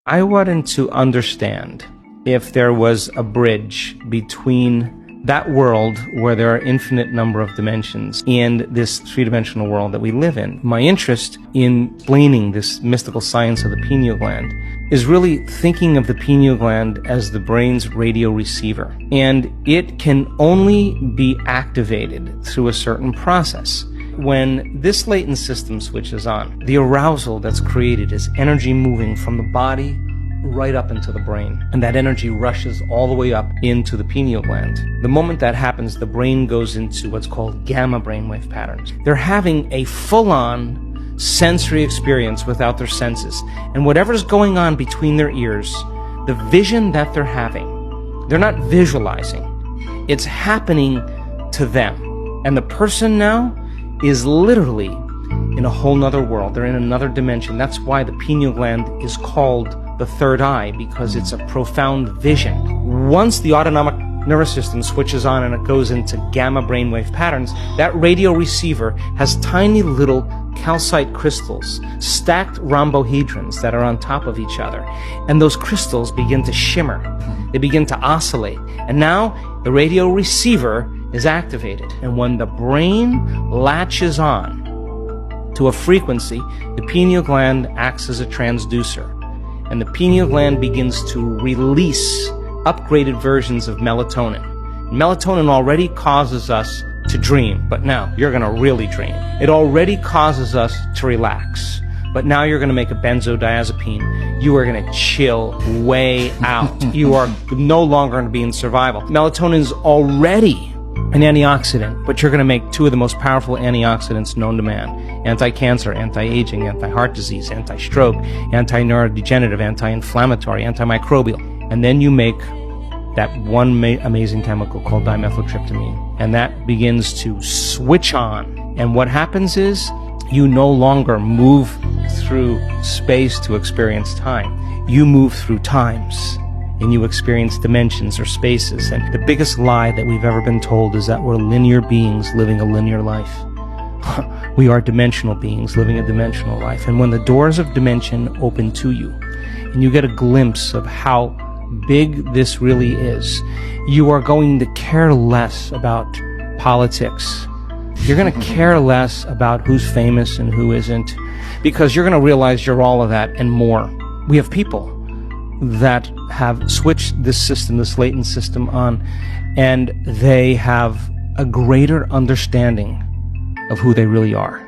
I wanted to understand if there was a bridge between that world where there are infinite number of dimensions and this three-dimensional world that we live in. My interest in explaining this mystical science of the pineal gland is really thinking of the pineal gland as the brain's radio receiver. And it can only be activated through a certain process. When this latent system switches on, the arousal that's created is energy moving from the body right up into the brain. And that energy rushes all the way up into the pineal gland. The moment that happens, the brain goes into what's called gamma brainwave patterns. They're having a full-on sensory experience without their senses. And whatever's going on between their ears, the vision that they're having, they're not visualizing. It's happening to them. And the person now is literally in a whole nother world. They're in another dimension. That's why the pineal gland is called the third eye, because it's a profound vision. Once the autonomic nervous system switches on and it goes into gamma brainwave patterns, that radio receiver has tiny little calcite crystals, stacked rhombohedrons that are on top of each other. And those crystals begin to shimmer. They begin to oscillate. And now the radio receiver is activated. And when the brain latches on to a frequency, the pineal gland acts as a transducer. And the pineal gland begins to release upgraded versions of melatonin. Melatonin already causes us to dream, but now you're going to really dream. It already causes us to relax, but now you're going to make a benzodiazepine. You are going to chill way out. You are no longer going to be in survival. Melatonin is already an antioxidant, but you're going to make two of the most powerful antioxidants known to man. Anti-cancer, anti-aging, anti-heart disease, anti-stroke, anti-neurodegenerative, anti-inflammatory, antimicrobial. And then you make that one amazing chemical called dimethyltryptamine. And that begins to switch on. And what happens is you no longer move through space to experience time. You move through times. And you experience dimensions or spaces. And the biggest lie that we've ever been told is that we're linear beings living a linear life. We are dimensional beings living a dimensional life. And when the doors of dimension open to you, and you get a glimpse of how big this really is, you are going to care less about politics. You're going to care less about who's famous and who isn't, because you're going to realize you're all of that and more. We have people that have switched this system, this latent system on, and they have a greater understanding of who they really are.